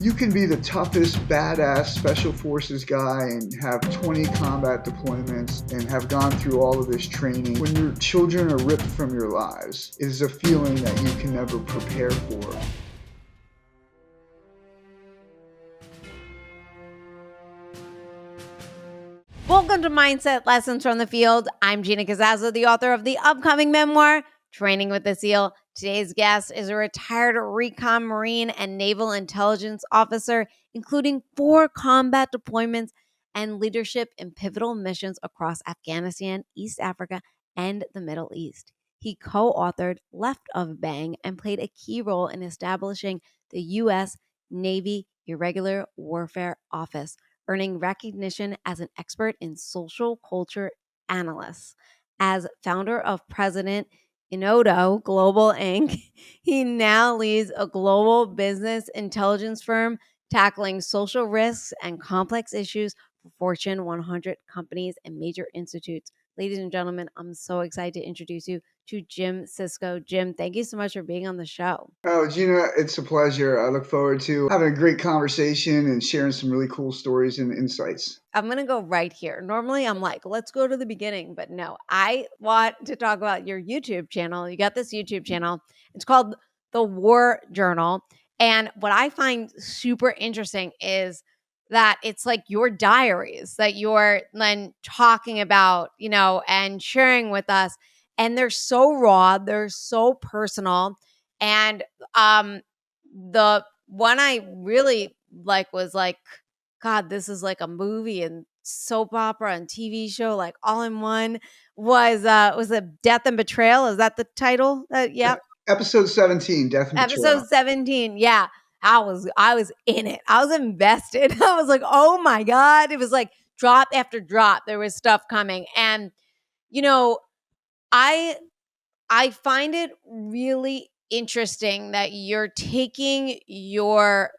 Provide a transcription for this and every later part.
You can be the toughest, badass special forces guy and have 20 combat deployments and have gone through all of this training. When your children are ripped from your lives, it is a feeling that you can never prepare for. Welcome to Mindset Lessons from the Field. I'm Gina Cazazzo, the author of the upcoming memoir, Training with the SEAL. Today's guest is a retired Recon Marine and Naval intelligence officer, including 4 combat deployments and leadership in pivotal missions across Afghanistan, East Africa, and the Middle East. He co-authored Left of Bang and played a key role in establishing the U.S. Navy Irregular Warfare Office, earning recognition as an expert in social culture analysis. As founder of President Inodo Global Inc., he now leads a global business intelligence firm tackling social risks and complex issues for Fortune 100 companies and major institutes. Ladies and gentlemen, I'm so excited to introduce you to Jim Sisco. Jim, thank you so much for being on the show. Oh, Gina, it's a pleasure. I look forward to having a great conversation and sharing some really cool stories and insights. I'm going to go right here. Normally, I'm like, let's go to the beginning. But no, I want to talk about your YouTube channel. You got this YouTube channel. It's called The War Journal. And what I find super interesting is that it's like your diaries that you're then talking about, and sharing with us. And they're so raw, they're so personal. And the one I really was like, God, this is like a movie and soap opera and TV show, like all in one. Was it Death and Betrayal? Is that the title? Yep. Episode 17, Death and Betrayal. Episode 17. Yeah. I was in it. I was invested. I was like, oh my God. It was like drop after drop. There was stuff coming. And, I find it really interesting that you're taking your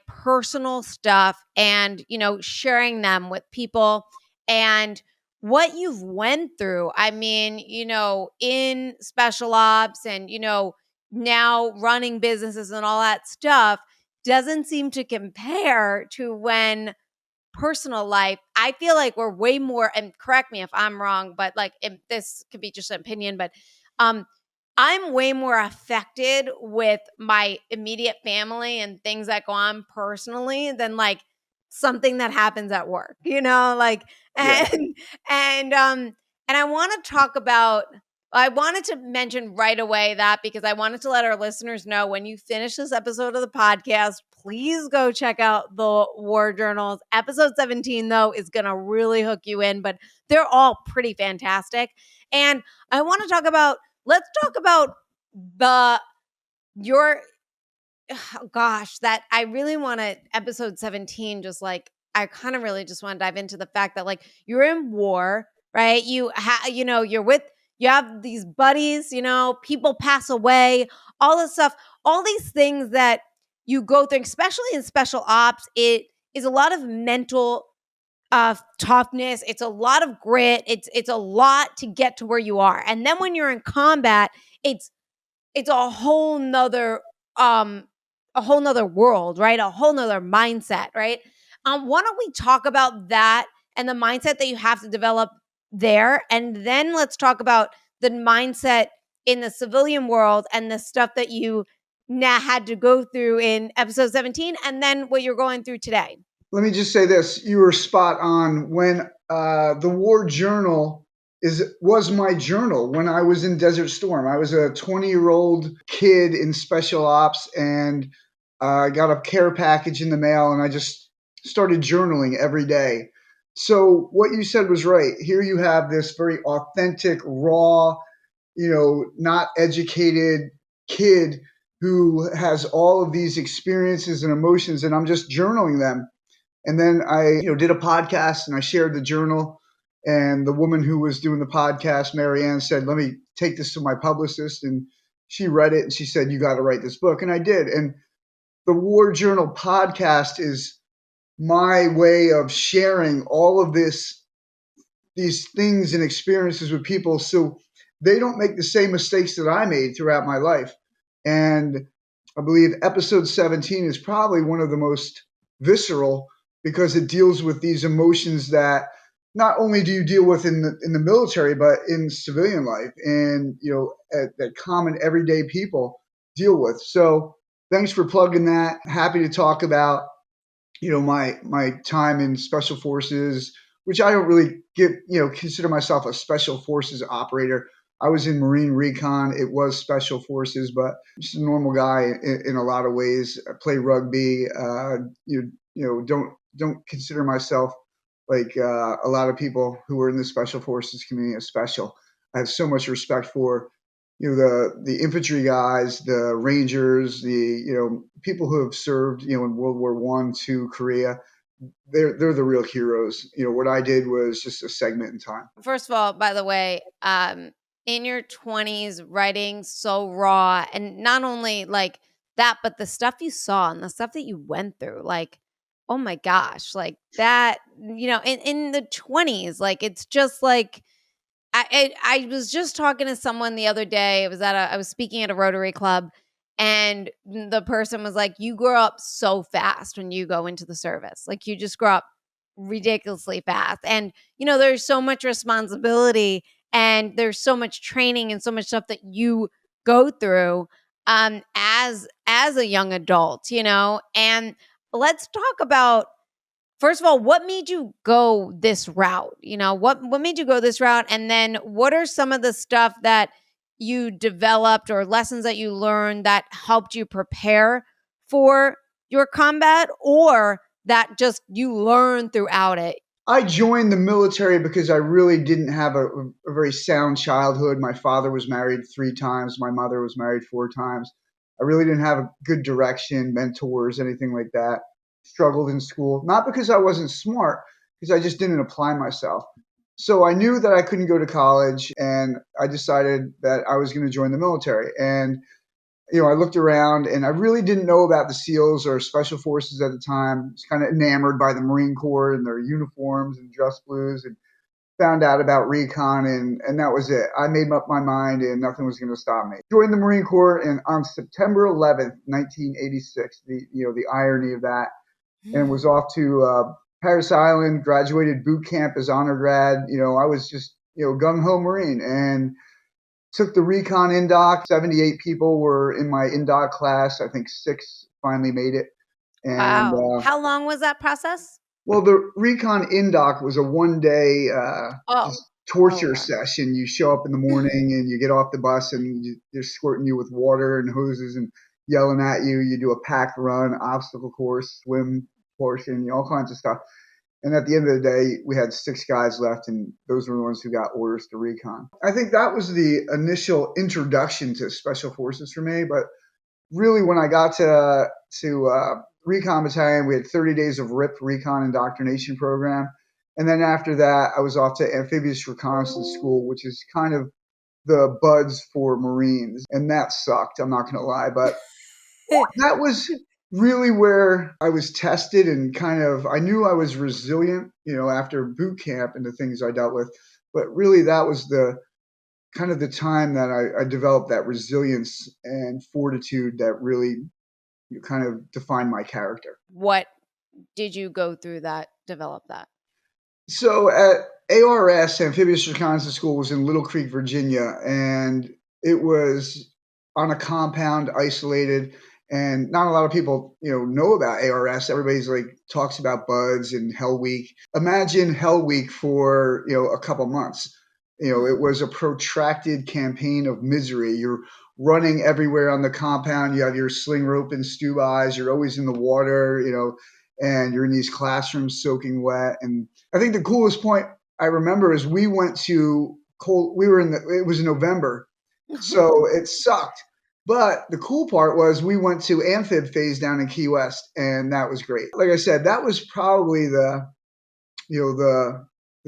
personal stuff and, sharing them with people and what you've went through. I mean, in special ops and, now running businesses and all that stuff doesn't seem to compare to when personal life. I feel like we're way more, and correct me if I'm wrong, but this could be just an opinion, but um I'm way more affected with my immediate family and things that go on personally than something that happens at work, and Yeah. and I want to talk about, I wanted to mention right away that because I wanted to let our listeners know when you finish this episode of the podcast, please go check out the War Journals. Episode 17, though, is going to really hook you in, but they're all pretty fantastic. And I want to talk about, let's talk about that I really want to, episode 17, I kind of really just want to dive into the fact that you're in war, right? You have these buddies, people pass away, all this stuff, all these things that you go through, especially in special ops. It is a lot of mental toughness. It's a lot of grit. It's a lot to get to where you are. And then when you're in combat, it's a whole nother world, right? A whole nother mindset, right? Why don't we talk about that and the mindset that you have to develop there, and then let's talk about the mindset in the civilian world and the stuff that you now had to go through in episode 17, and then what you're going through today. Let me just say this. You were spot on. When the War Journal was my journal when I was in Desert Storm. I was a 20-year-old kid in special ops, and I got a care package in the mail, and I just started journaling every day. So what you said was right. Here you have this very authentic, raw, not educated kid who has all of these experiences and emotions, and I'm just journaling them. And then I, did a podcast and I shared the journal. And the woman who was doing the podcast, Marianne, said, "Let me take this to my publicist." And she read it and she said, "You got to write this book." And I did. And the War Journal podcast is my way of sharing all of these things and experiences with people so they don't make the same mistakes that I made throughout my life. And I believe episode 17 is probably one of the most visceral because it deals with these emotions that not only do you deal with in the military, but in civilian life and, that common everyday people deal with. So thanks for plugging that. Happy to talk about, my time in special forces, which I don't really consider myself a special forces operator. I was in Marine Recon. It was special forces, but just a normal guy in a lot of ways. I play rugby. Don't consider myself like a lot of people who are in the special forces community as special. I have so much respect for the infantry guys, the Rangers, the people who have served in World War One, two, Korea. They're the real heroes. What I did was just a segment in time. First of all, by the way, in your 20s, writing so raw, and not only like that, but the stuff you saw and the stuff that you went through, like, oh my gosh, like that, in the 20s, like it's just like I was just talking to someone the other day. I was speaking at a Rotary Club, and the person was like, "You grow up so fast when you go into the service. Like you just grow up ridiculously fast, and there's so much responsibility, and there's so much training and so much stuff that you go through as a young adult, And let's talk about, first of all, what made you go this route? What made you go this route? And then what are some of the stuff that you developed or lessons that you learned that helped you prepare for your combat, or that just you learned throughout it? I joined the military because I really didn't have a very sound childhood. My father was married 3 times. My mother was married 4 times. I really didn't have a good direction, mentors, anything like that. Struggled in school, not because I wasn't smart, because I just didn't apply myself. So I knew that I couldn't go to college, and I decided that I was going to join the military. And I looked around and I really didn't know about the SEALs or special forces at the time. I was kind of enamored by the Marine Corps and their uniforms and dress blues, and found out about Recon, and that was it. I made up my mind and nothing was going to stop me. Joined the Marine Corps and on September 11th, 1986, the irony of that, and was off to Paris Island, graduated boot camp as honor grad. I was just, gung ho Marine, and took the Recon Indoc. 78 people were in my Indoc class. I think 6 finally made it. And Wow. How long was that process? well, the Recon Indoc was a 1 day Oh, just torture okay. session. You show up in the morning and you get off the bus and they're squirting you with water and hoses and yelling at you. You do a packed run, obstacle course, swim portion, all kinds of stuff. And at the end of the day, we had 6 guys left, and those were the ones who got orders to Recon. I think that was the initial introduction to special forces for me. But really, when I got to Recon Battalion, we had 30 days of RIP, Recon Indoctrination Program. And then after that, I was off to Amphibious Reconnaissance School, which is kind of the buds for Marines. And that sucked, I'm not going to lie. But that was really where I was tested, and kind of I knew I was resilient, after boot camp and the things I dealt with. But really, that was the kind of the time that I developed that resilience and fortitude that really kind of defined my character. What did you go through that develop that? So at ARS, Amphibious Reconnaissance School, was in Little Creek, Virginia, and it was on a compound, isolated, and not a lot of people, know about ARS. Everybody's like talks about Buds and Hell Week. Imagine Hell Week for a couple months. It was a protracted campaign of misery. You're running everywhere on the compound. You have your sling rope and stew eyes. You're always in the water, and you're in these classrooms soaking wet. And I think the coolest point I remember is we went to cold. We were it was November, so it sucked. But the cool part was we went to Amphib Phase down in Key West, and that was great. Like I said, that was probably the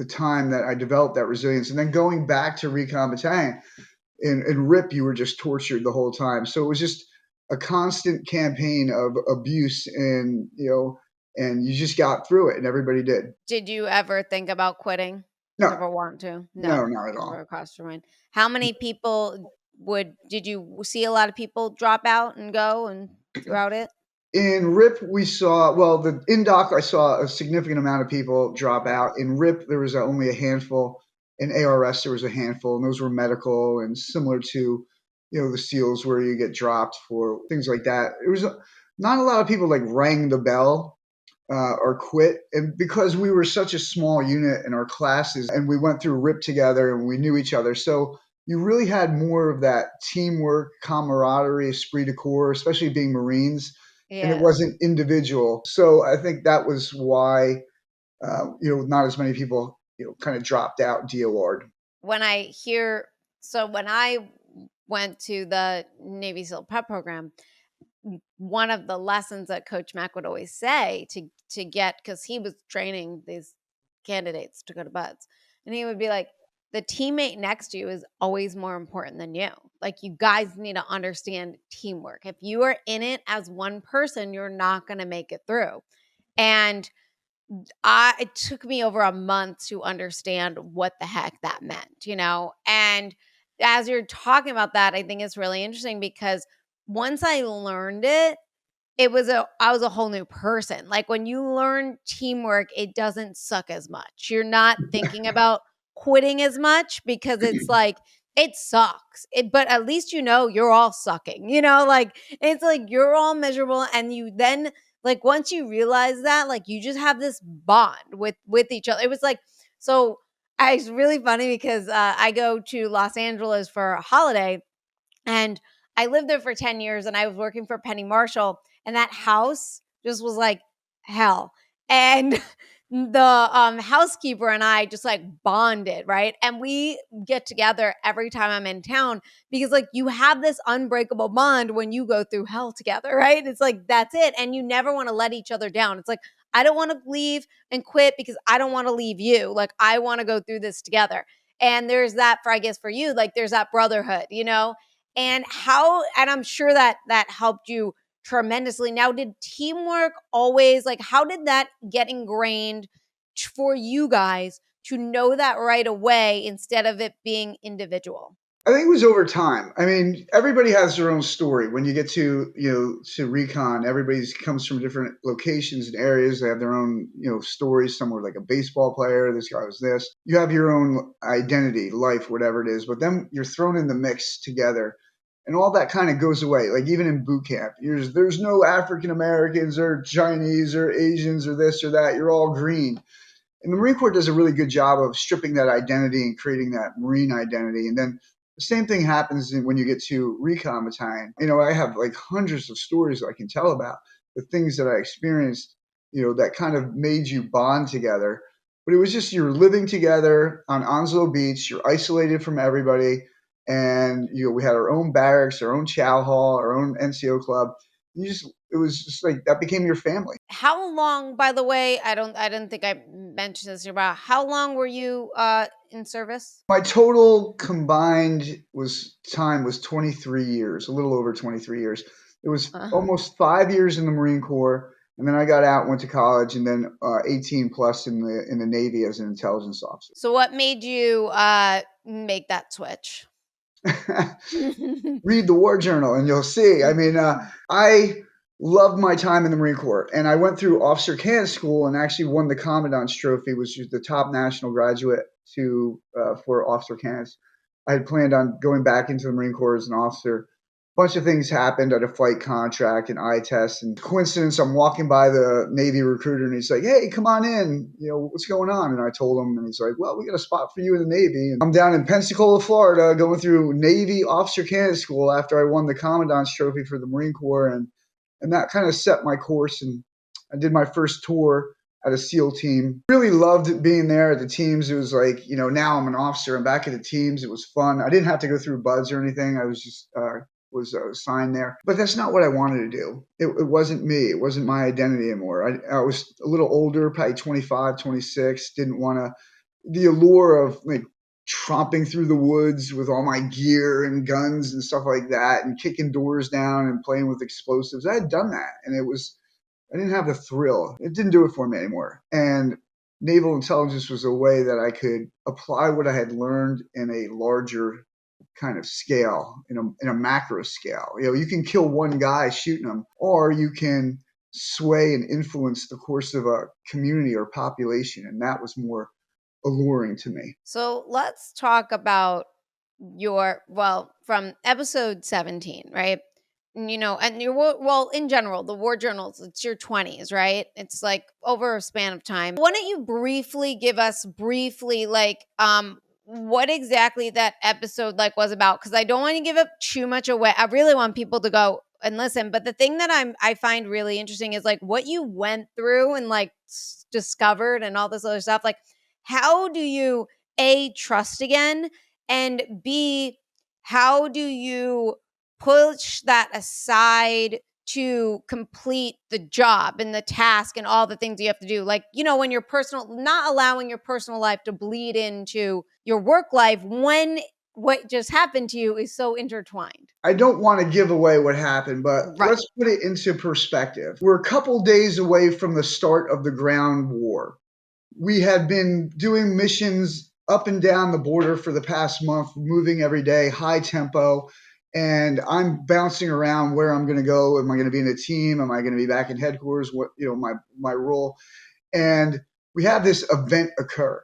time that I developed that resilience. And then going back to Recon Battalion, in RIP, you were just tortured the whole time. So it was just a constant campaign of abuse, and and you just got through it, and everybody did. Did you ever think about quitting? No, Never want to? no, No, not at never all. crossed your mind. How many people did you see a lot of people drop out and go and throughout it? In RIP, we saw, well, the in doc, I saw a significant amount of people drop out. In RIP, there was only a handful. In ARS, there was a handful, and those were medical and similar to, the SEALs where you get dropped for things like that. It was not a lot of people like rang the bell or quit. And because we were such a small unit in our classes and we went through RIP together and we knew each other. So you really had more of that teamwork, camaraderie, esprit de corps, especially being Marines. And it Yeah. wasn't individual. So I think that was why, not as many people, kind of dropped out, DOR'd. When I went to the Navy SEAL prep program, one of the lessons that Coach Mack would always say to get, because he was training these candidates to go to buds, and he would be like, the teammate next to you is always more important than you. Like, you guys need to understand teamwork. If you are in it as one person, you're not going to make it through. And it took me over a month to understand what the heck that meant, And as you're talking about that, I think it's really interesting because once I learned it, I was a whole new person. Like, when you learn teamwork, it doesn't suck as much. You're not thinking about quitting as much because it's like, it sucks. But at least you're all sucking. Like, it's like you're all miserable, and you then, like, once you realize that, like, you just have this bond with each other. It was like, so it's really funny because I go to Los Angeles for a holiday, and I lived there for 10 years, and I was working for Penny Marshall, and that house just was like hell. And the housekeeper and I just like bonded, right? And we get together every time I'm in town because, like, you have this unbreakable bond when you go through hell together, right? It's like, that's it. And you never want to let each other down. It's like, I don't want to leave and quit because I don't want to leave you. Like, I want to go through this together. And there's that I guess for you, like, there's that brotherhood, and I'm sure that helped you tremendously. Now, did teamwork always, like, how did that get ingrained for you guys to know that right away instead of it being individual? I think it was over time. I mean, everybody has their own story. When you get to Recon, everybody comes from different locations and areas. They have their own, stories. Some were like a baseball player. This guy was this. You have your own identity, life, whatever it is. But then you're thrown in the mix together, and all that kind of goes away. Like, even in boot camp, there's no African Americans or Chinese or Asians or this or that. You're all green. And the Marine Corps does a really good job of stripping that identity and creating that Marine identity. And then the same thing happens when you get to Recon Battalion. I have like hundreds of stories I can tell about the things that I experienced, that kind of made you bond together. But it was just, you're living together on Onslow Beach, you're isolated from everybody. And, we had our own barracks, our own chow hall, our own NCO club. It was just like that became your family. How long, by the way, I didn't think I mentioned this about how long were you in service? My total combined time was 23 years, a little over 23 years. It was almost 5 years in the Marine Corps, and then I got out, went to college, and then 18 plus in the Navy as an intelligence officer. So what made you make that switch? Read the war journal and you'll see. I mean, I loved my time in the Marine Corps, and I went through officer candidate school and actually won the Commandant's Trophy, which is the top national graduate for officer candidates. I had planned on going back into the Marine Corps as an officer. A bunch of things happened. I had a flight contract and eye test, and coincidence, I'm walking by the Navy recruiter, and he's like, "Hey, come on in. What's going on?" And I told him, and he's like, "Well, we got a spot for you in the Navy." And I'm down in Pensacola, Florida, going through Navy officer candidate school after I won the Commandant's Trophy for the Marine Corps, and that kind of set my course. And I did my first tour at a SEAL team. Really loved being there at the teams. It was like, now I'm an officer. I'm back at the teams. It was fun. I didn't have to go through buds or anything. I was just was assigned there. But that's not what I wanted to do. It wasn't me. It wasn't my identity anymore. I was a little older, probably 25, 26. Didn't want to, the allure of like tromping through the woods with all my gear and guns and stuff like that, and kicking doors down and playing with explosives. I had done that, and I didn't have the thrill. It didn't do it for me anymore. And naval intelligence was a way that I could apply what I had learned in a larger kind of scale, in a macro scale. You can kill one guy shooting him, or you can sway and influence the course of a community or population. And that was more alluring to me. So let's talk about from episode 17, right? And in general, the war journals, it's your 20s, right? It's like over a span of time. Why don't you give us like, what exactly that episode like was about? Because I don't want to give up too much away. I really want people to go and listen. But the thing that I find really interesting is like what you went through and like discovered and all this other stuff. Like, how do you A, trust again, and B, how do you push that aside to complete the job and the task and all the things you have to do? Like, when your not allowing your personal life to bleed into your work life when what just happened to you is so intertwined. I don't want to give away what happened, but Right. let's put it into perspective. We're a couple days away from the start of the ground war. We had been doing missions up and down the border for the past month, moving every day, high tempo. And I'm bouncing around where I'm going to go. Am I going to be in a team? Am I going to be back in headquarters? What, my role. And we have this event occur.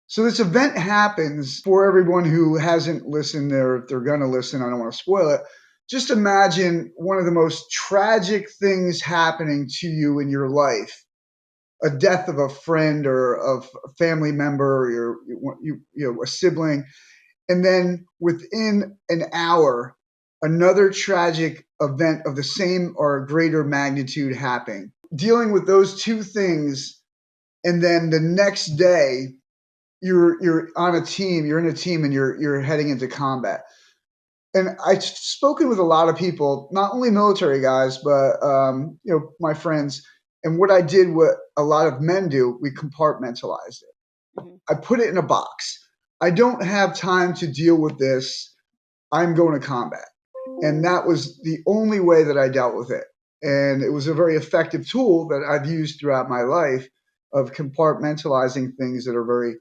So this event happens. For everyone who hasn't listened, or if they're going to listen, I don't want to spoil it. Just imagine one of the most tragic things happening to you in your life, a death of a friend or of a family member, or a sibling, and then within an hour, another tragic event of the same or greater magnitude happening. Dealing with those two things, and then the next day, you're on a team, you're in a team, and you're heading into combat. And I've spoken with a lot of people, not only military guys, but my friends. And what I did, what a lot of men do, we compartmentalized it. Mm-hmm. I put it in a box. I don't have time to deal with this. I'm going to combat. And that was the only way that I dealt with it. And it was a very effective tool that I've used throughout my life of compartmentalizing things that are very,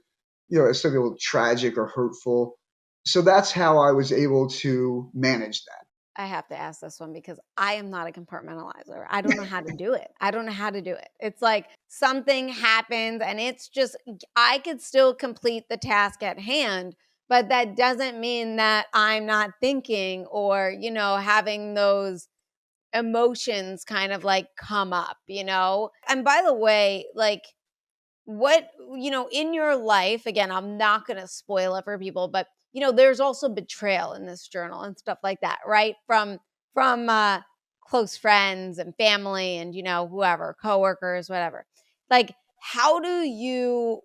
it's a little tragic or hurtful. So that's how I was able to manage that. I have to ask this one because I am not a compartmentalizer. I don't know how to do it. I don't know how to do it. It's like something happens and it's just, I could still complete the task at hand, but that doesn't mean that I'm not thinking or, having those emotions kind of like come up, And by the way, like, what, in your life, again, I'm not going to spoil it for people, but there's also betrayal in this journal and stuff like that, right? From close friends and family and, whoever, coworkers, whatever. Like, how do you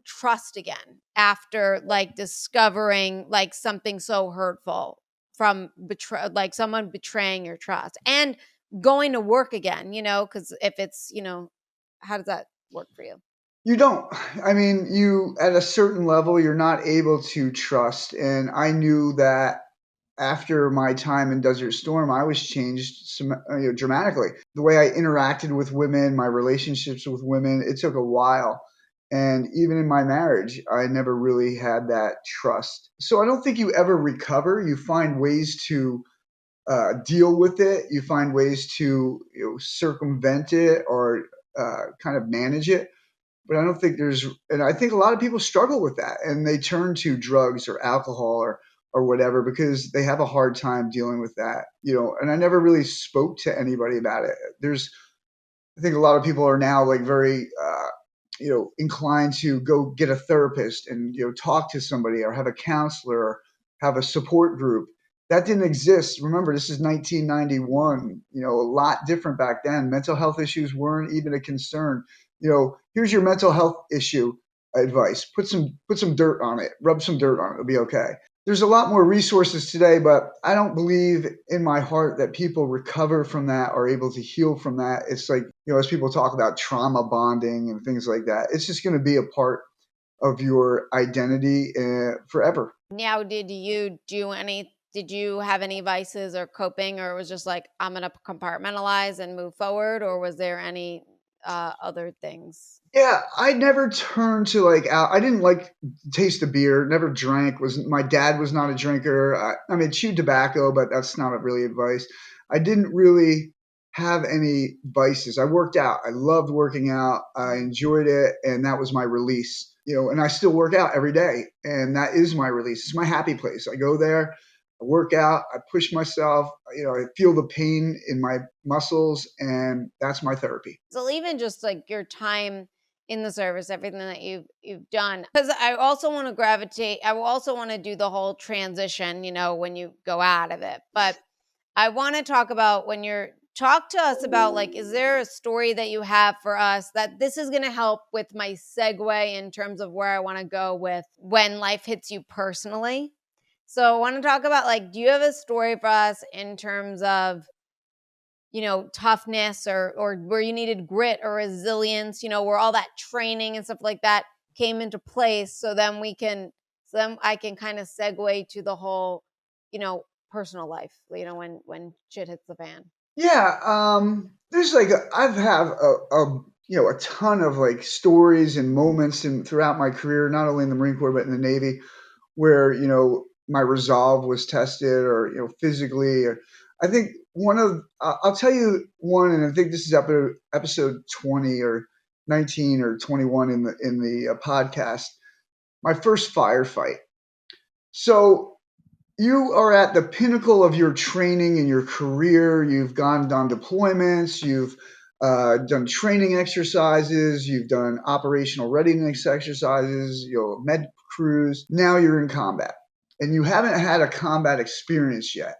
trust again after like discovering like something so hurtful from like someone betraying your trust and going to work again, because if it's, how does that work for you? You don't. I mean, at a certain level, you're not able to trust. And I knew that after my time in Desert Storm, I was changed dramatically. The way I interacted with women, my relationships with women, it took a while. And even in my marriage, I never really had that trust. So I don't think you ever recover. You find ways to deal with it. You find ways to circumvent it or kind of manage it. But I don't think and I think a lot of people struggle with that, and they turn to drugs or alcohol or whatever because they have a hard time dealing with that, and I never really spoke to anybody about it. I think a lot of people are now like very, inclined to go get a therapist and, talk to somebody or have a counselor or have a support group. That didn't exist. Remember, this is 1991, a lot different back then. Mental health issues weren't even a concern. Here's your mental health issue advice. Put some dirt on it. Rub some dirt on it. It'll be okay. There's a lot more resources today, but I don't believe in my heart that people recover from that or able to heal from that. It's like, as people talk about trauma bonding and things like that, it's just going to be a part of your identity forever. Now, did you have any vices or coping, or it was just like, I'm going to compartmentalize and move forward? Or was there any other things? Yeah, I never turned to like I didn't like taste of beer. Never drank. Was My dad was not a drinker. I mean, chewed tobacco, but that's not a really advice. I didn't really have any vices. I worked out. I loved working out. I enjoyed it, and that was my release. And I still work out every day, and that is my release. It's my happy place. I go there, I work out, I push myself. I feel the pain in my muscles, and that's my therapy. So even just like your time in the service, everything that you've done, because I also want to gravitate. I will also want to do the whole transition, when you go out of it. But I want to talk about talk to us about, like, is there a story that you have for us that this is going to help with my segue in terms of where I want to go with when life hits you personally? So I want to talk about, like, do you have a story for us in terms of, toughness or where you needed grit or resilience, where all that training and stuff like that came into place. So then I can kind of segue to the whole, personal life, when shit hits the fan. Yeah, there's like I've have a ton of like stories and moments and throughout my career, not only in the Marine Corps but in the Navy, where my resolve was tested, or physically. Or I think I'll tell you one, and I think this is episode 20 or 19 or 21 in the podcast. My first firefight. So you are at the pinnacle of your training and your career. You've gone on deployments, you've done training exercises, you've done operational readiness exercises, med crews. Now you're in combat, and you haven't had a combat experience yet.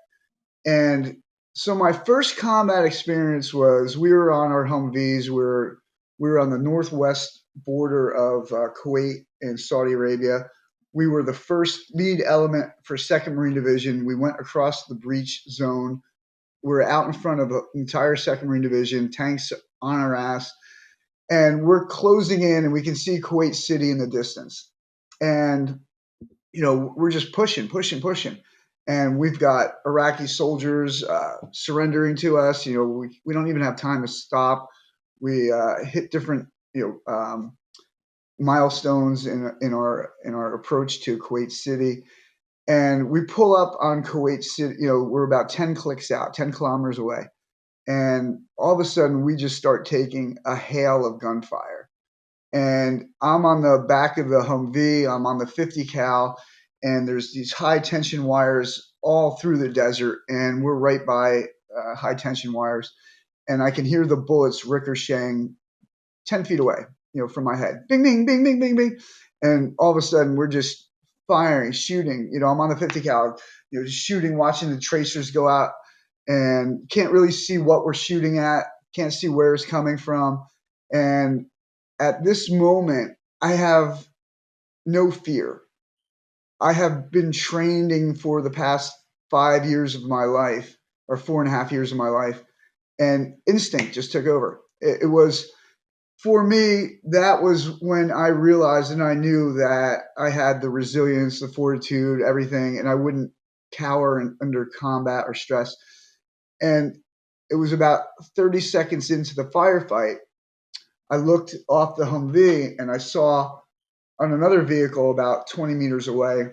And so my first combat experience was we were on our Humvees. We were on the northwest border of Kuwait and Saudi Arabia. We were the first lead element for 2nd Marine Division. We went across the breach zone. We were out in front of the entire 2nd Marine Division, tanks on our ass, and we're closing in, and we can see Kuwait City in the distance. And we're just pushing, pushing, pushing. And we've got Iraqi soldiers surrendering to us. We don't even have time to stop. We hit different, milestones in our approach to Kuwait City, and we pull up on Kuwait City. We're about 10 clicks out, 10 kilometers away, and all of a sudden we just start taking a hail of gunfire. And I'm on the back of the Humvee. I'm on the 50 cal, and there's these high tension wires all through the desert, and we're right by high tension wires, and I can hear the bullets ricocheting 10 feet away, from my head. Bing, bing, bing, bing, bing, bing. And all of a sudden, we're just firing, shooting. I'm on the 50 cal, just shooting, watching the tracers go out, and can't really see what we're shooting at, can't see where it's coming from. And at this moment, I have no fear. I have been training for the past 5 years of my life, or 4.5 years of my life, and instinct just took over. It was, for me, that was when I realized and I knew that I had the resilience, the fortitude, everything, and I wouldn't cower under combat or stress. And it was about 30 seconds into the firefight, I looked off the Humvee and I saw on another vehicle about 20 meters away,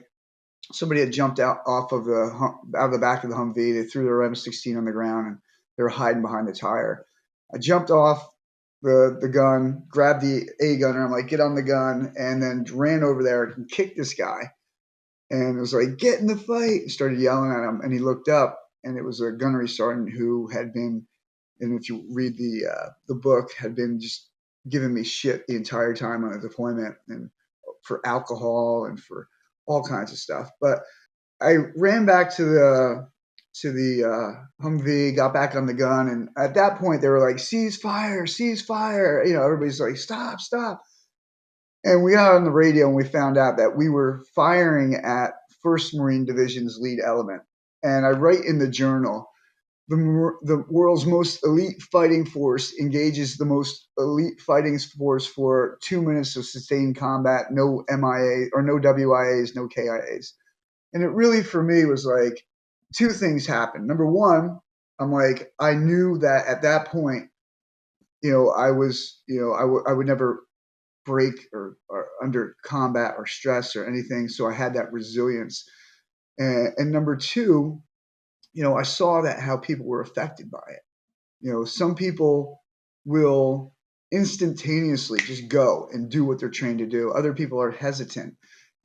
somebody had jumped out of the back of the Humvee. They threw their M16 on the ground, and they were hiding behind the tire. I jumped off the gun, grabbed the A gunner. I'm like, get on the gun, and then ran over there and kicked this guy. And it was like, get in the fight. And started yelling at him, and he looked up, and it was a gunnery sergeant who had been, and if you read the book, had been just giving me shit the entire time on the deployment, and for alcohol and for all kinds of stuff. But I ran back to the Humvee, got back on the gun, and at that point they were like, "Cease fire, cease fire!" Everybody's like, "Stop, stop!" And we got on the radio and we found out that we were firing at 1st Marine Division's lead element. And I write in the journal, the world's most elite fighting force engages the most elite fighting force for 2 minutes of sustained combat, no MIA or no WIAs, no KIAs. And it really, for me, was like two things happened. Number one, I'm like, I knew that at that point, I was, I would never break or under combat or stress or anything. So I had that resilience. And number two, I saw that how people were affected by it. Some people will instantaneously just go and do what they're trained to do. Other people are hesitant.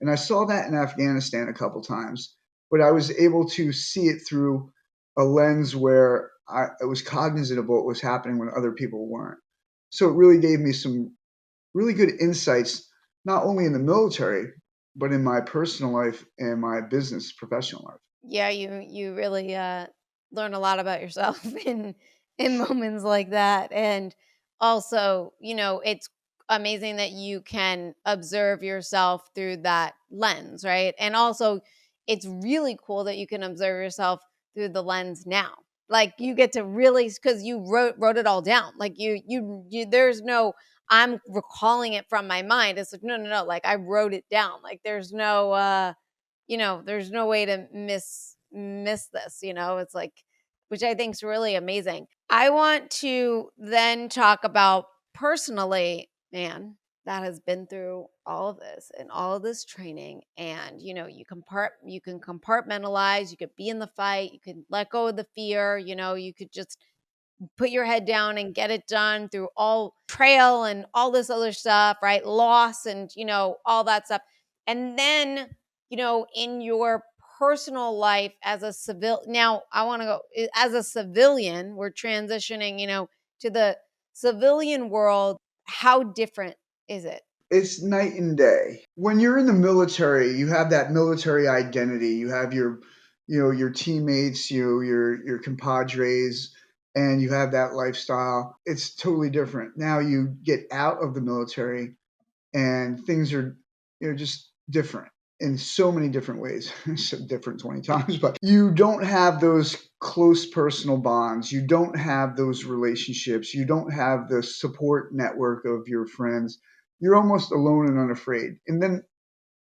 And I saw that in Afghanistan a couple times, but I was able to see it through a lens where I was cognizant of what was happening when other people weren't. So it really gave me some really good insights, not only in the military, but in my personal life and my business professional life. Yeah, you really learn a lot about yourself in moments like that. And also, it's amazing that you can observe yourself through that lens, right? And also, it's really cool that you can observe yourself through the lens now. Like you get to really, because you wrote it all down. Like you there's no, I'm recalling it from my mind. It's like no, like I wrote it down. Like there's no there's no way to miss this, it's like, which I think is really amazing. I want to then talk about personally, man, that has been through all of this and all of this training, and you can compartmentalize, you could be in the fight, you could let go of the fear, you could just put your head down and get it done through all trail and all this other stuff, right? Loss and, all that stuff. And then, in your personal life as a civil, now I want to go as a civilian, we're transitioning, to the civilian world. How different is it? It's night and day. When you're in the military, you have that military identity. You have your teammates, your compadres, and you have that lifestyle. It's totally different. Now you get out of the military and things are, just different in so many different ways. So different 20 times, but you don't have those close personal bonds. You don't have those relationships. You don't have the support network of your friends. You're almost alone and unafraid. And then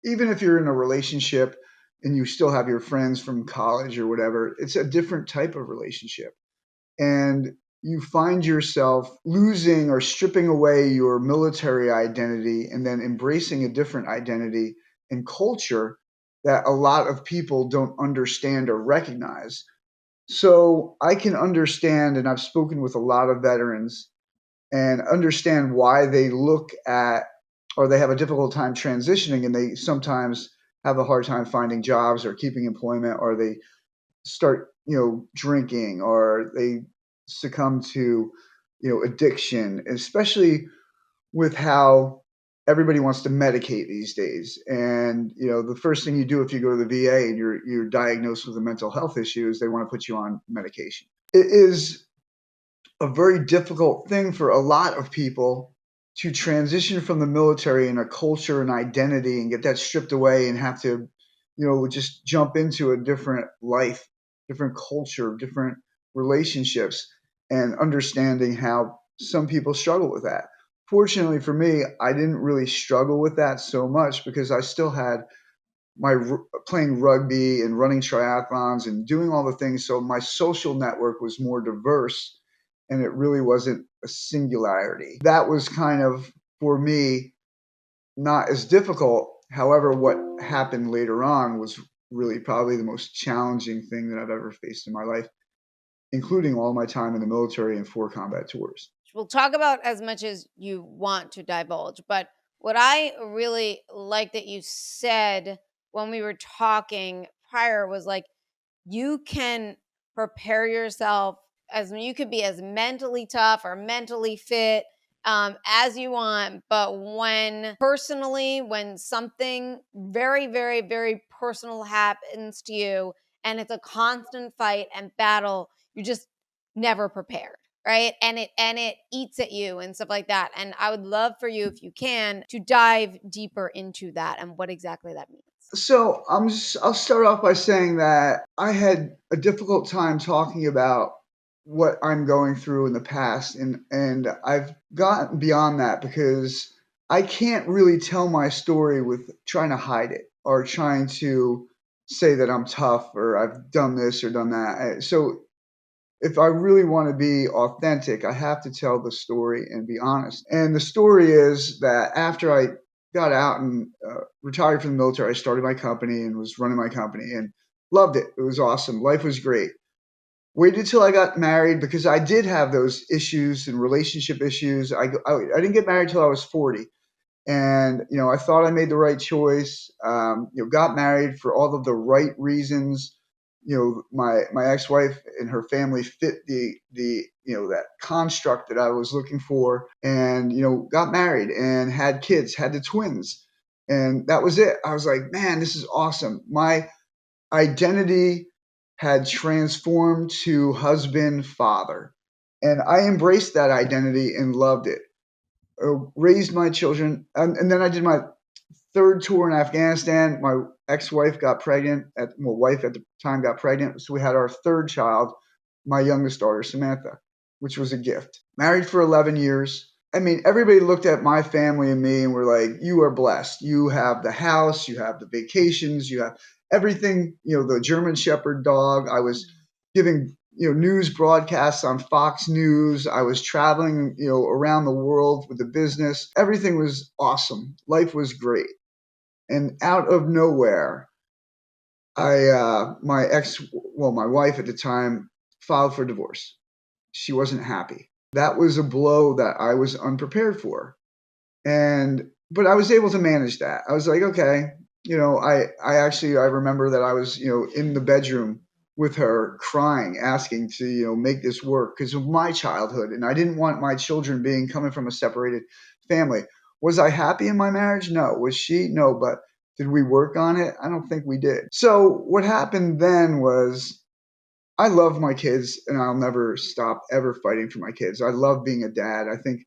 even if you're in a relationship and you still have your friends from college or whatever, it's a different type of relationship. And you find yourself losing or stripping away your military identity and then embracing a different identity and culture that a lot of people don't understand or recognize. So I can understand, and I've spoken with a lot of veterans and understand why they look at or they have a difficult time transitioning and they sometimes have a hard time finding jobs or keeping employment, or they start drinking, or they succumb to addiction, especially with how everybody wants to medicate these days. And the first thing you do if you go to the VA and you're diagnosed with a mental health issue is they want to put you on medication. It is a very difficult thing for a lot of people to transition from the military and a culture and identity and get that stripped away and have to, just jump into a different life, different culture, different relationships, and understanding how some people struggle with that. Fortunately for me, I didn't really struggle with that so much because I still had playing rugby and running triathlons and doing all the things. So my social network was more diverse and it really wasn't a singularity. That was kind of, for me, not as difficult. However, what happened later on was really probably the most challenging thing that I've ever faced in my life, including all my time in the military and 4 combat tours. We'll talk about as much as you want to divulge, but what I really like that you said when we were talking prior was like, you can prepare yourself, as you could be as mentally tough or mentally fit as you want, but when something very, very, very personal happens to you and it's a constant fight and battle, you just never prepared, right? And it eats at you and stuff like that. And I would love for you, if you can, to dive deeper into that and what exactly that means. So I'll start off by saying that I had a difficult time talking about what I'm going through in the past, and I've gotten beyond that because I can't really tell my story with trying to hide it or trying to say that I'm tough or I've done this or done that. So if I really want to be authentic, I have to tell the story and be honest. And the story is that after I got out and retired from the military, I started my company and was running my company and loved it. It was awesome. Life was great. Waited till I got married because I did have those issues and relationship issues. I didn't get married till I was 40. And, I thought I made the right choice. Got married for all of the right reasons. My ex-wife and her family fit that construct that I was looking for, and got married and had kids, had the twins, and that was it. I was like, man, this is awesome. My identity had transformed to husband, father, and I embraced that identity and loved it. Raised my children, and then I did my third tour in Afghanistan. My ex-wife got pregnant. Wife at the time got pregnant, so we had our third child, my youngest daughter Samantha, which was a gift. Married for 11 years. I mean, everybody looked at my family and me and were like, "You are blessed. You have the house, you have the vacations, you have everything." The German Shepherd dog. I was giving news broadcasts on Fox News. I was traveling around the world with the business. Everything was awesome. Life was great. And out of nowhere, my wife at the time filed for divorce. She wasn't happy. That was a blow that I was unprepared for. But I was able to manage that. I was like, okay, I remember that I was, in the bedroom with her crying, asking to, make this work because of my childhood. And I didn't want my children coming from a separated family. Was I happy in my marriage? No. Was she? No. But did we work on it? I don't think we did. So what happened then was I love my kids and I'll never stop ever fighting for my kids. I love being a dad. I think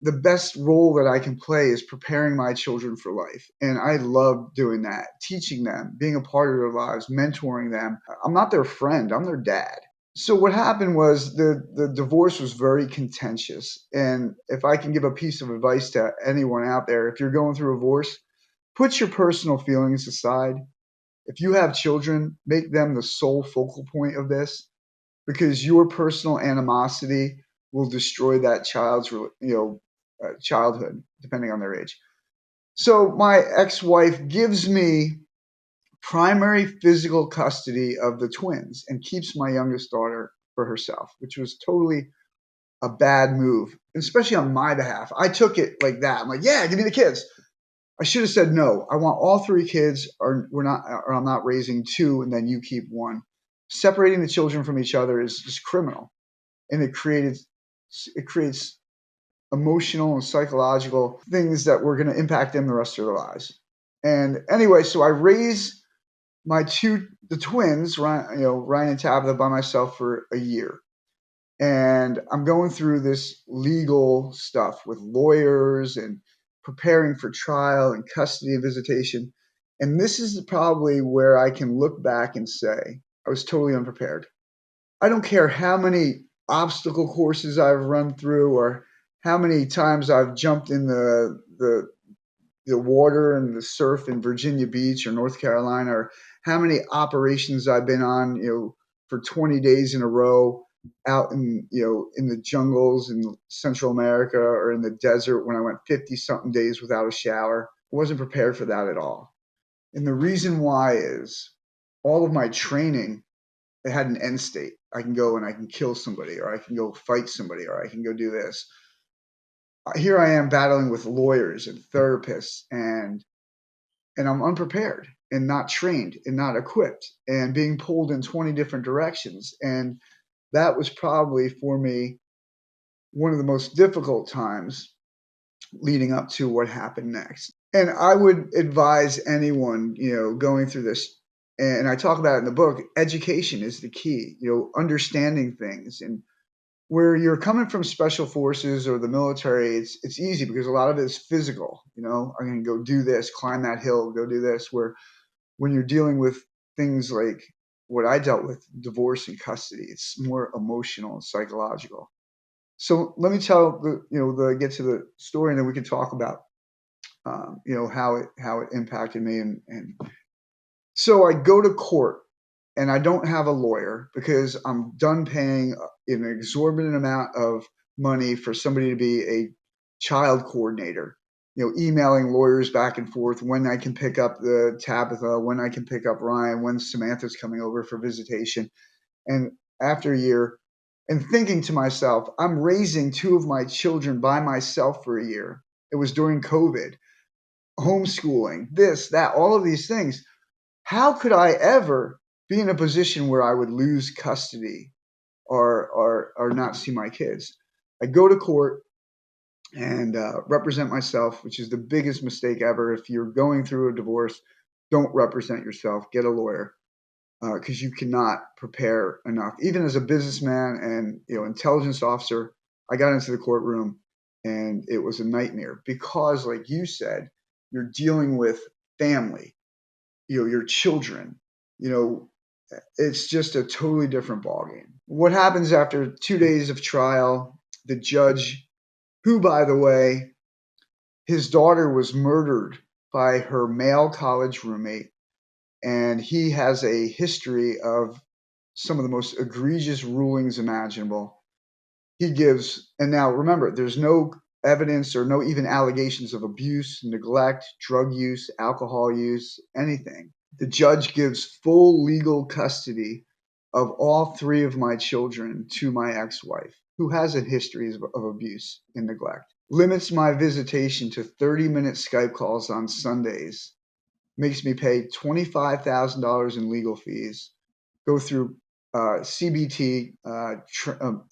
the best role that I can play is preparing my children for life. And I love doing that, teaching them, being a part of their lives, mentoring them. I'm not their friend, I'm their dad. So what happened was the divorce was very contentious. And if I can give a piece of advice to anyone out there, if you're going through a divorce, put your personal feelings aside. If you have children, make them the sole focal point of this because your personal animosity will destroy that child's childhood, depending on their age. So my ex-wife gives me primary physical custody of the twins and keeps my youngest daughter for herself, which was totally a bad move, especially on my behalf. I took it like that. I'm like, yeah, give me the kids. I should have said no. I want all three kids, or I'm not raising two, and then you keep one. Separating the children from each other is just criminal, and it creates emotional and psychological things that were going to impact them the rest of their lives. And anyway, so I raised the twins, Ryan and Tabitha, by myself for a year. And I'm going through this legal stuff with lawyers and preparing for trial and custody and visitation. And this is probably where I can look back and say, I was totally unprepared. I don't care how many obstacle courses I've run through or how many times I've jumped in the water and the surf in Virginia Beach or North Carolina, or how many operations I've been on, for 20 days in a row out in the jungles in Central America or in the desert when I went 50 something days without a shower. I wasn't prepared for that at all. And the reason why is all of my training, it had an end state. I can go and I can kill somebody, or I can go fight somebody, or I can go do this. Here I am battling with lawyers and therapists, and I'm unprepared and not trained and not equipped and being pulled in 20 different directions. And that was probably for me one of the most difficult times leading up to what happened next. And I would advise anyone, going through this, and I talk about it in the book, education is the key, understanding things. And where you're coming from special forces or the military, it's easy because a lot of it is physical. I'm going to go do this, climb that hill, go do this. Where when you're dealing with things like what I dealt with, divorce and custody, it's more emotional and psychological. So let me get to the story, and then we can talk about, how it impacted me. And so I go to court, and I don't have a lawyer because I'm done paying an exorbitant amount of money for somebody to be a child coordinator, emailing lawyers back and forth when I can pick up the Tabitha, when I can pick up Ryan, when Samantha's coming over for visitation. And after a year, and thinking to myself, I'm raising two of my children by myself for a year. It was during COVID, homeschooling, this, that, all of these things. How could I ever be in a position where I would lose custody or not see my kids? I go to court and represent myself, which is the biggest mistake ever. If you're going through a divorce, don't represent yourself. Get a lawyer because you cannot prepare enough. Even as a businessman and intelligence officer, I got into the courtroom and it was a nightmare because, like you said, you're dealing with family, your children. You know, it's just a totally different ballgame. What happens after 2 days of trial? The judge, who, by the way, his daughter was murdered by her male college roommate, and he has a history of some of the most egregious rulings imaginable. He gives, and now remember, there's no evidence or no even allegations of abuse, neglect, drug use, alcohol use, anything. The judge gives full legal custody of all three of my children to my ex wife, who has a history of abuse and neglect, limits my visitation to 30-minute Skype calls on Sundays, makes me pay $25,000 in legal fees, go through CBT,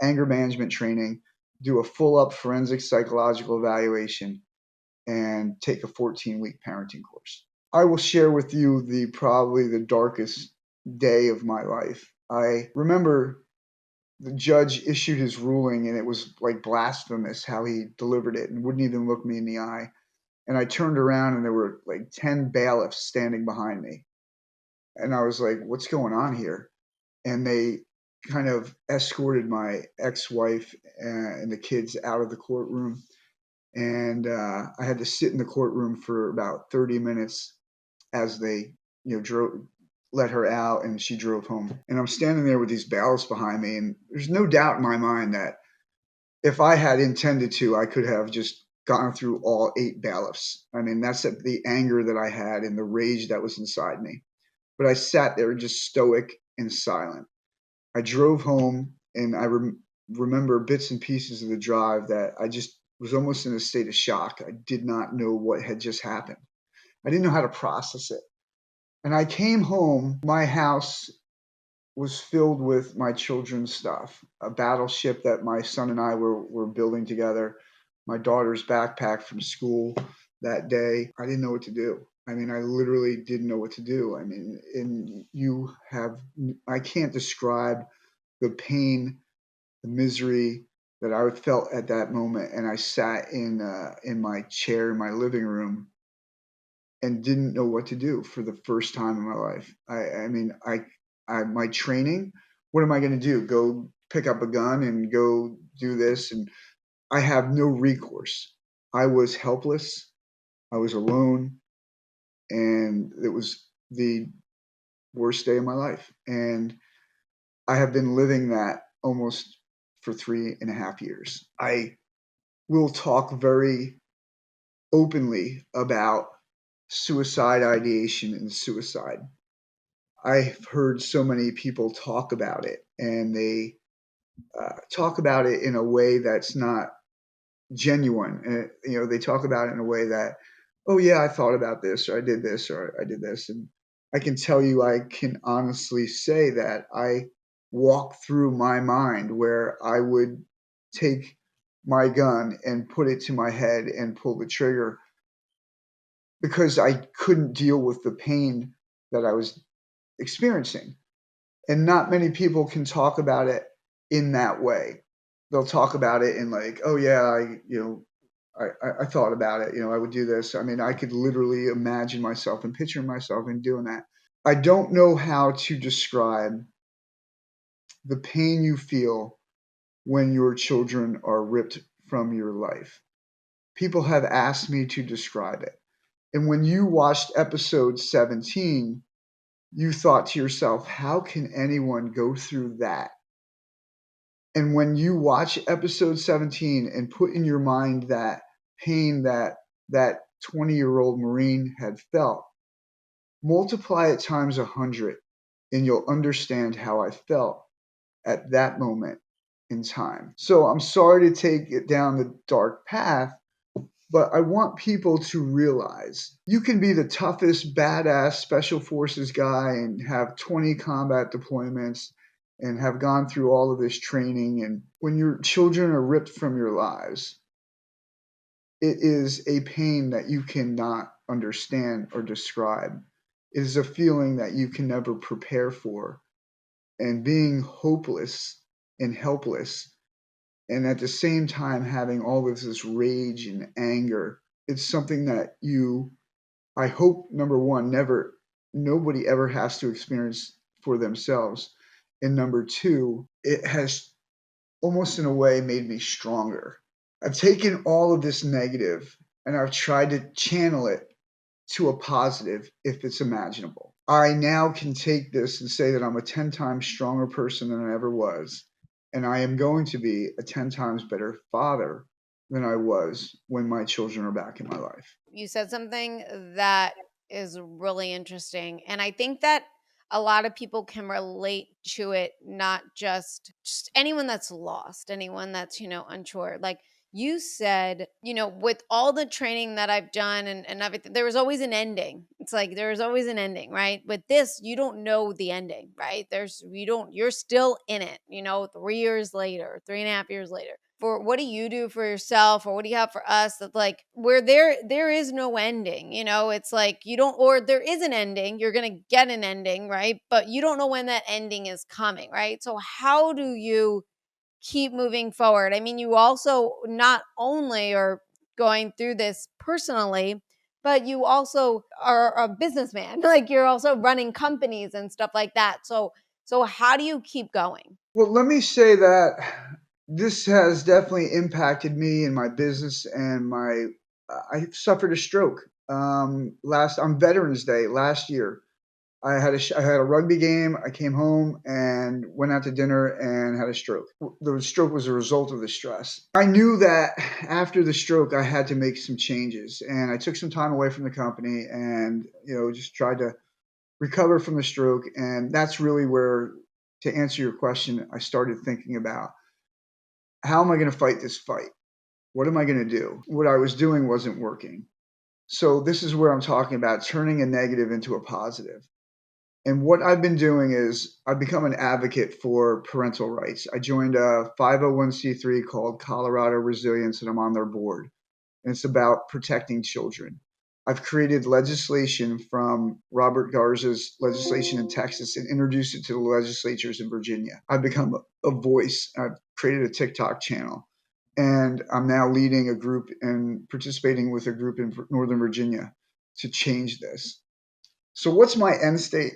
anger management training, do a full up forensic psychological evaluation, and take a 14-week parenting course. I will share with you probably the darkest day of my life. I remember the judge issued his ruling and it was like blasphemous how he delivered it and wouldn't even look me in the eye. And I turned around and there were like 10 bailiffs standing behind me. And I was like, what's going on here? And they kind of escorted my ex-wife and the kids out of the courtroom. And I had to sit in the courtroom for about 30 minutes as they, let her out and she drove home. And I'm standing there with these bailiffs behind me. And there's no doubt in my mind that if I had intended to, I could have just gone through all 8 bailiffs. I mean, that's the anger that I had and the rage that was inside me. But I sat there just stoic and silent. I drove home and I remember bits and pieces of the drive that I just was almost in a state of shock. I did not know what had just happened. I didn't know how to process it. And I came home, my house was filled with my children's stuff, a battleship that my son and I were building together, my daughter's backpack from school that day. I didn't know what to do. I mean, I literally didn't know what to do. I mean, I can't describe the pain, the misery that I felt at that moment. And I sat in my chair in my living room and didn't know what to do for the first time in my life. My training, what am I going to do? Go pick up a gun and go do this? And I have no recourse. I was helpless. I was alone. And it was the worst day of my life. And I have been living that almost for 3.5 years. I will talk very openly about suicide ideation and suicide. I've heard so many people talk about it, and they talk about it in a way that's not genuine. They talk about it in a way that, oh yeah, I thought about this, or I did this, or I did this, and I can tell you, I can honestly say that I walked through my mind where I would take my gun and put it to my head and pull the trigger because I couldn't deal with the pain that I was experiencing. And not many people can talk about it in that way. They'll talk about it in like, oh yeah, I thought about it, I would do this. I mean, I could literally imagine myself and picture myself in doing that. I don't know how to describe the pain you feel when your children are ripped from your life. People have asked me to describe it. And when you watched episode 17, you thought to yourself, how can anyone go through that? And when you watch episode 17 and put in your mind that pain that 20-year-old Marine had felt, multiply it times 100, and you'll understand how I felt at that moment in time. So I'm sorry to take it down the dark path, but I want people to realize you can be the toughest, badass special forces guy and have 20 combat deployments and have gone through all of this training. And when your children are ripped from your lives, it is a pain that you cannot understand or describe. It is a feeling that you can never prepare for. And being hopeless and helpless, and at the same time having all of this rage and anger, it's something that I hope, number one, nobody ever has to experience for themselves. And number two, it has almost in a way made me stronger. I've taken all of this negative and I've tried to channel it to a positive if it's imaginable. I now can take this and say that I'm a 10 times stronger person than I ever was. And I am going to be a 10 times better father than I was when my children are back in my life. You said something that is really interesting. And I think that a lot of people can relate to it, not just anyone that's lost, anyone that's, unsure. Like you said, with all the training that I've done and everything, there was always an ending. It's like there's always an ending, right? With this, you don't know the ending, right? You're still in it, 3 years later, 3.5 years later. For what do you do for yourself, or what do you have for us that like where there is no ending, it's like you don't, or there is an ending, you're going to get an ending, right? But you don't know when that ending is coming, right? So how do you keep moving forward? I mean, you also not only are going through this personally, but you also are a businessman. Like you're also running companies and stuff like that. So how do you keep going? Well, let me say that this has definitely impacted me and my business and I suffered a stroke last on Veterans Day last year. I had a rugby game. I came home and went out to dinner and had a stroke. The stroke was a result of the stress. I knew that after the stroke, I had to make some changes, and I took some time away from the company and just tried to recover from the stroke. And that's really where, to answer your question, I started thinking about how am I going to fight this fight? What am I going to do? What I was doing wasn't working. So this is where I'm talking about turning a negative into a positive. And what I've been doing is I've become an advocate for parental rights. I joined a 501c3 called Colorado Resilience, and I'm on their board. And it's about protecting children. I've created legislation from Robert Garza's legislation in Texas and introduced it to the legislatures in Virginia. I've become a voice. I've created a TikTok channel. And I'm now leading a group and participating with a group in Northern Virginia to change this. So, what's my end state?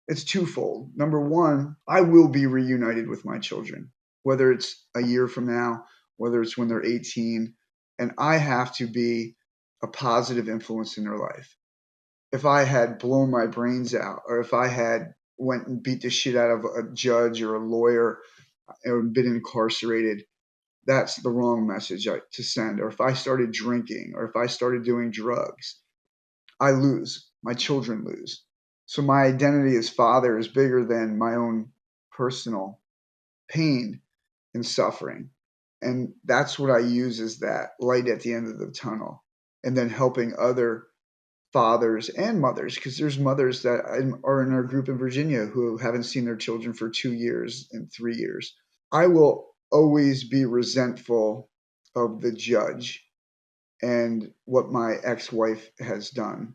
It's twofold. Number one, I will be reunited with my children, whether it's a year from now, whether it's when they're 18, and I have to be a positive influence in their life. If I had blown my brains out, or if I had went and beat the shit out of a judge or a lawyer or been incarcerated, that's the wrong message to send. Or if I started drinking, or if I started doing drugs, I lose. My children lose. So my identity as father is bigger than my own personal pain and suffering. And that's what I use as that light at the end of the tunnel. And then helping other fathers and mothers, because there's mothers that are in our group in Virginia who haven't seen their children for 2 years and 3 years. I will always be resentful of the judge and what my ex-wife has done.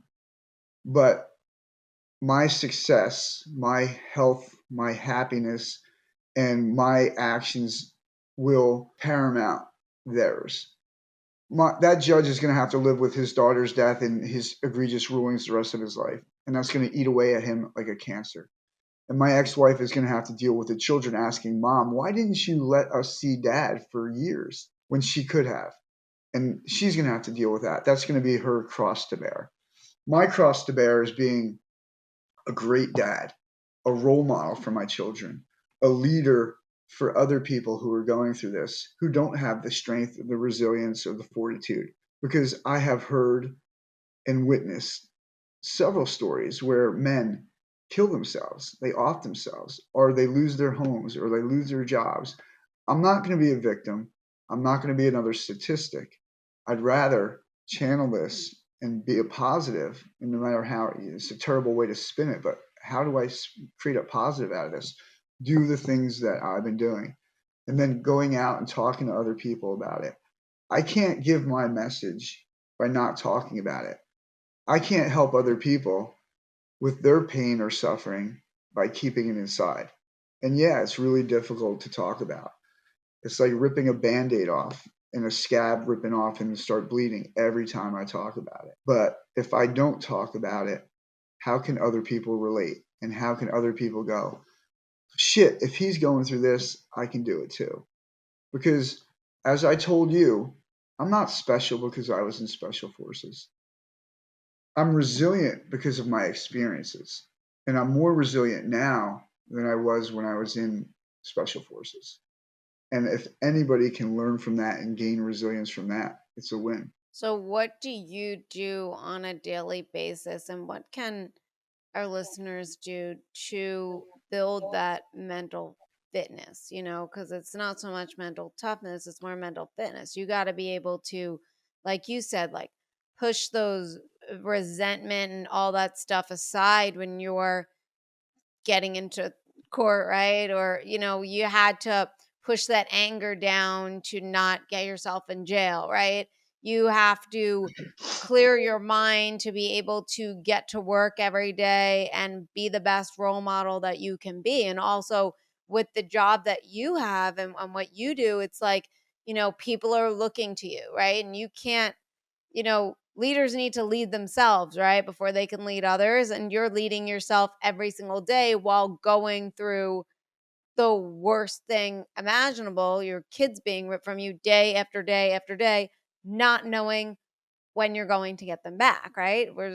But my success, my health, my happiness, and my actions will paramount theirs. That judge is going to have to live with his daughter's death and his egregious rulings the rest of his life. And that's going to eat away at him like a cancer. And my ex wife is going to have to deal with the children asking, Mom, why didn't you let us see dad for years when she could have? And she's going to have to deal with that. That's going to be her cross to bear. My cross to bear is being a great dad, a role model for my children, a leader for other people who are going through this, who don't have the strength, the resilience, or the fortitude. Because I have heard and witnessed several stories where men kill themselves, they off themselves, or they lose their homes, or they lose their jobs. I'm not going to be a victim. I'm not going to be another statistic. I'd rather channel this and be a positive, and no matter how it's a terrible way to spin it, but how do I create a positive out of this? Do the things that I've been doing, and then going out and talking to other people about it. I can't give my message by not talking about it. I can't help other people with their pain or suffering by keeping it inside. And yeah, it's really difficult to talk about. It's like ripping a band aid off and a scab ripping off and start bleeding every time I talk about it. But if I don't talk about it, how can other people relate? And how can other people go, shit, if he's going through this, I can do it too. Because as I told you, I'm not special because I was in special forces. I'm resilient because of my experiences. And I'm more resilient now than I was when I was in special forces. And if anybody can learn from that and gain resilience from that, it's a win. So, what do you do on a daily basis, and what can our listeners do to build that mental fitness? Because it's not so much mental toughness, it's more mental fitness. You got to be able to, like you said, like push those resentment and all that stuff aside when you're getting into court, right? Or, you had to push that anger down to not get yourself in jail, right? You have to clear your mind to be able to get to work every day and be the best role model that you can be. And also with the job that you have and what you do, it's like, people are looking to you, right? And you can't, leaders need to lead themselves, right? Before they can lead others. And you're leading yourself every single day while going through the worst thing imaginable, your kids being ripped from you day after day after day, not knowing when you're going to get them back, right? Where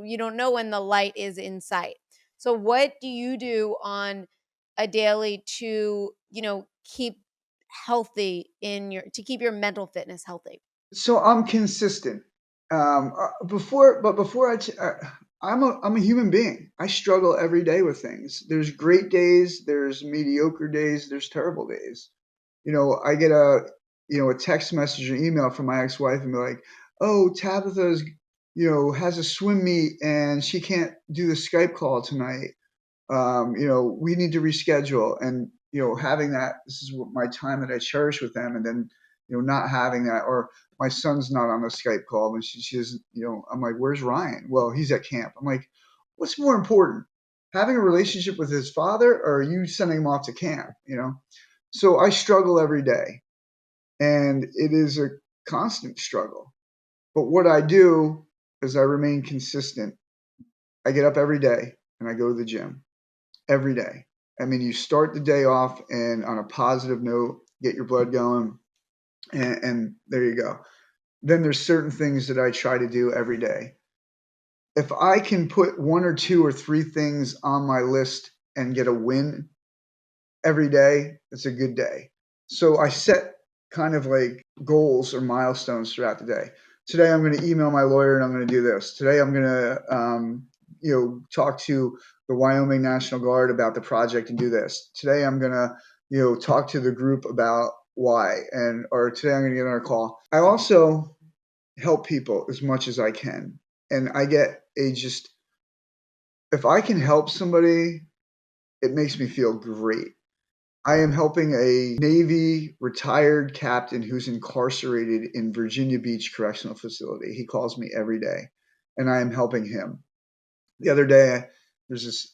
you don't know when the light is in sight. So what do you do on a daily to, keep healthy to keep your mental fitness healthy? So I'm consistent. Before I'm a human being. I struggle every day with things. There's great days, there's mediocre days, there's terrible days. I get a text message or email from my ex-wife and be like, "Oh, Tabitha's, has a swim meet and she can't do the Skype call tonight. We need to reschedule." And having that, this is what my time that I cherish with them, and then not having that, or my son's not on the Skype call, and she doesn't. I'm like, "Where's Ryan?" Well, he's at camp. I'm like, "What's more important, having a relationship with his father, or you sending him off to camp?" So I struggle every day, and it is a constant struggle. But what I do is I remain consistent. I get up every day and I go to the gym every day. I mean, you start the day off and on a positive note, get your blood going, and there you go. Then there's certain things that I try to do every day. If I can put one or two or three things on my list and get a win every day, it's a good day. So I set kind of like goals or milestones throughout the day. Today I'm going to email my lawyer and I'm going to do this. Today I'm going to talk to the Wyoming National Guard about the project and do this. Today I'm going to talk to the group about why, and or today I'm going to get on a call. I also help people as much as I can, and I get a just if I can help somebody, it makes me feel great. I am helping a Navy retired captain who's incarcerated in Virginia Beach Correctional Facility. He calls me every day, and I am helping him. The other day, there's this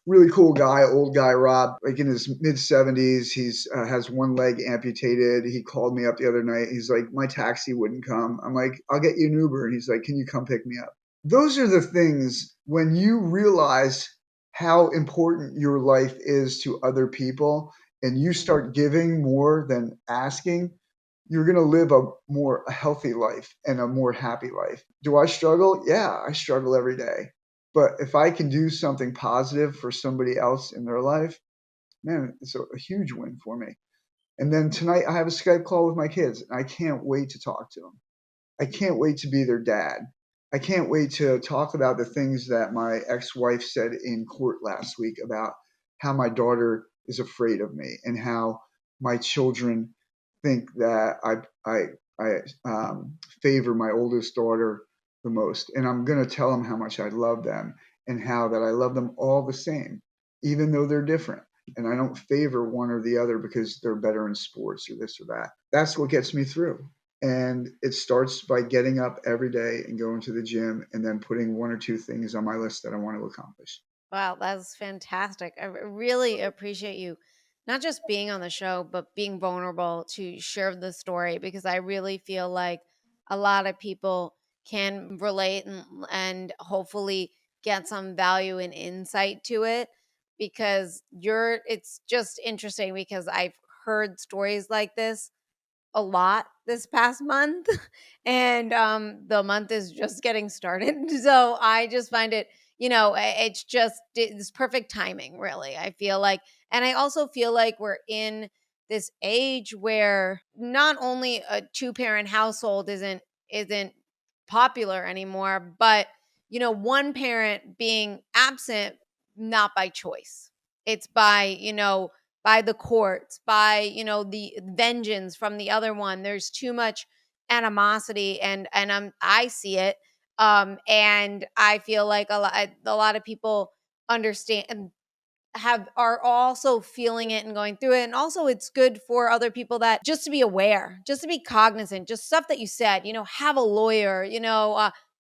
really cool guy, old guy, Rob, like in his mid 70s. He's has one leg amputated. He called me up the other night. He's like, my taxi wouldn't come. I'm like, I'll get you an Uber. And he's like, can you come pick me up? Those are the things when you realize how important your life is to other people and you start giving more than asking, you're going to live a healthy life and a more happy life. Do I struggle? Yeah, I struggle every day. But if I can do something positive for somebody else in their life, man, it's a huge win for me. And then tonight I have a Skype call with my kids, and I can't wait to talk to them. I can't wait to be their dad. I can't wait to talk about the things that my ex-wife said in court last week about how my daughter is afraid of me and how my children think that I favor my oldest daughter the most. And I'm going to tell them how much I love them and how that I love them all the same, even though they're different. And I don't favor one or the other because they're better in sports or this or that. That's what gets me through. And it starts by getting up every day and going to the gym and then putting one or two things on my list that I want to accomplish. Wow, that's fantastic. I really appreciate you not just being on the show, but being vulnerable to share the story, because I really feel like a lot of people can relate and hopefully get some value and insight to it, because it's just interesting because I've heard stories like this a lot this past month and the month is just getting started. So I just find it, it's perfect timing, really, I feel like. And I also feel like we're in this age where not only a two-parent household isn't popular anymore, but one parent being absent, not by choice. It's by the courts, by the vengeance from the other one. There's too much animosity, and I see it, and I feel like a lot of people understand and are also feeling it and going through it. And also it's good for other people that just to be aware, just to be cognizant, just stuff that you said, have a lawyer,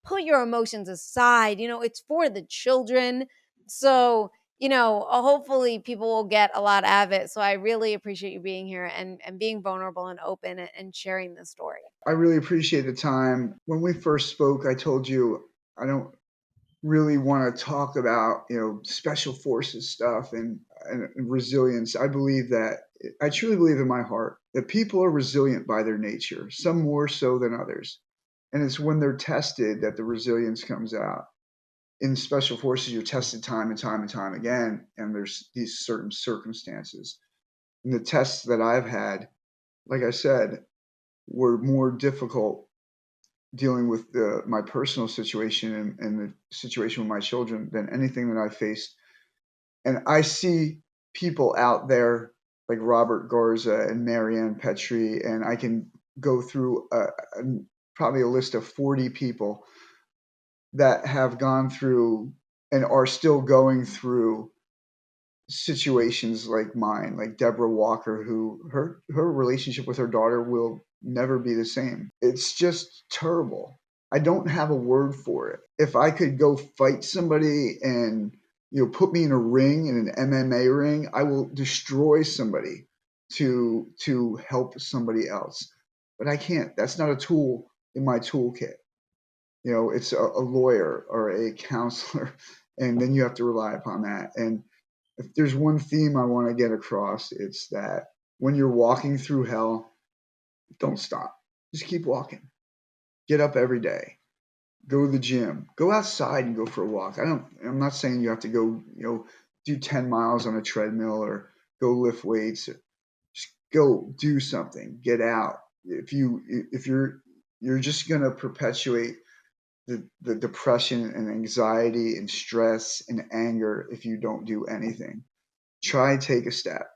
put your emotions aside, it's for the children. So hopefully people will get a lot out of it. So I really appreciate you being here and being vulnerable and open and sharing this story. I really appreciate the time. When we first spoke, I told you I don't really want to talk about, special forces stuff and resilience. I truly believe in my heart that people are resilient by their nature, some more so than others. And it's when they're tested that the resilience comes out. In special forces, you're tested time and time and time again, and there's these certain circumstances. And the tests that I've had, like I said, were more difficult dealing with my personal situation and the situation with my children than anything that I faced. And I see people out there like Robert Garza and Marianne Petrie, and I can go through probably a list of 40 people that have gone through and are still going through situations like mine, like Deborah Walker, who her relationship with her daughter will never be the same. It's just terrible. I don't have a word for it. If I could go fight somebody and put me in a ring, in an MMA ring, I will destroy somebody to help somebody else. But I can't. That's not a tool in my toolkit. It's a lawyer or a counselor, and then you have to rely upon that. And if there's one theme I want to get across, it's that when you're walking through hell, don't stop. Just keep walking. Get up every day. Go to the gym. Go outside and go for a walk. I'm not saying you have to go, do 10 miles on a treadmill or go lift weights. Just go do something. Get out. If you're just going to perpetuate the depression and anxiety and stress and anger if you don't do anything. Try take a step.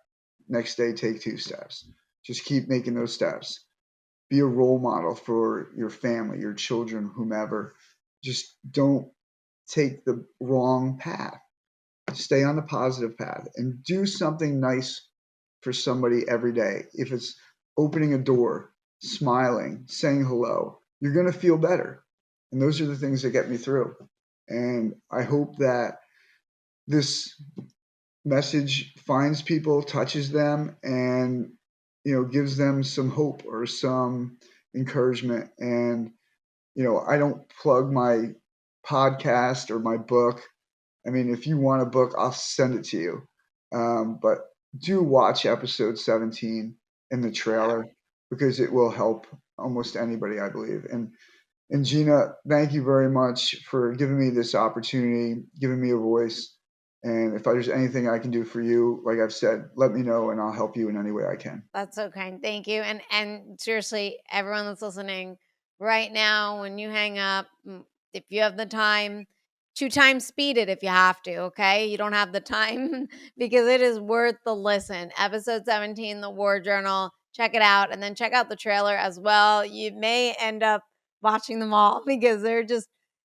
Next day, take 2 steps. Just keep making those steps. Be a role model for your family, your children, whomever. Just don't take the wrong path. Stay on the positive path and do something nice for somebody every day. If it's opening a door, smiling, saying hello, you're going to feel better. And those are the things that get me through. And I hope that this message finds people, touches them, and gives them some hope or some encouragement. And I don't plug my podcast or my book. I mean, if you want a book, I'll send it to you. But do watch episode 17 in the trailer because it will help almost anybody, I believe. And And Gina, thank you very much for giving me this opportunity, giving me a voice. And if there's anything I can do for you, like I've said, let me know and I'll help you in any way I can. That's so kind. Thank you. And seriously, everyone that's listening right now, when you hang up, if you have the time, 2 times speed it if you have to, okay? You don't have the time because it is worth the listen. Episode 17, The War Journal. Check it out and then check out the trailer as well. You may end up watching them all because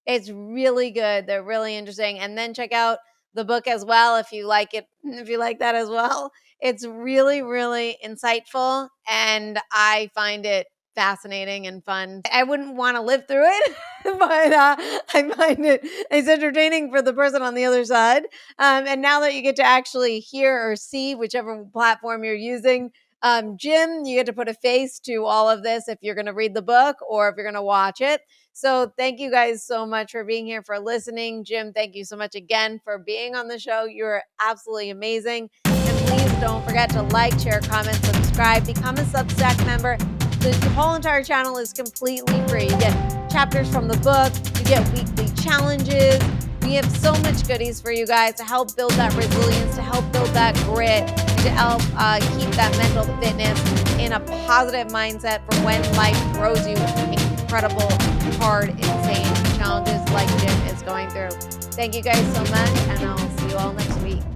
it's really good. They're really interesting. And then check out the book as well if you like it, if you like that as well. It's really, really insightful, and I find it fascinating and fun. I wouldn't want to live through it, but I find it's entertaining for the person on the other side. And now that you get to actually hear or see whichever platform you're using, Jim, you get to put a face to all of this if you're going to read the book or if you're going to watch it. So thank you guys so much for being here, for listening. Jim, thank you so much again for being on the show. You're absolutely amazing. And please don't forget to like, share, comment, subscribe, become a Substack member. The whole entire channel is completely free. You get chapters from the book, you get weekly challenges. We have so much goodies for you guys to help build that resilience, to help build that grit, to help keep that mental fitness in a positive mindset for when life throws you incredible, hard, insane challenges like Jim is going through. Thank you guys so much, and I'll see you all next week.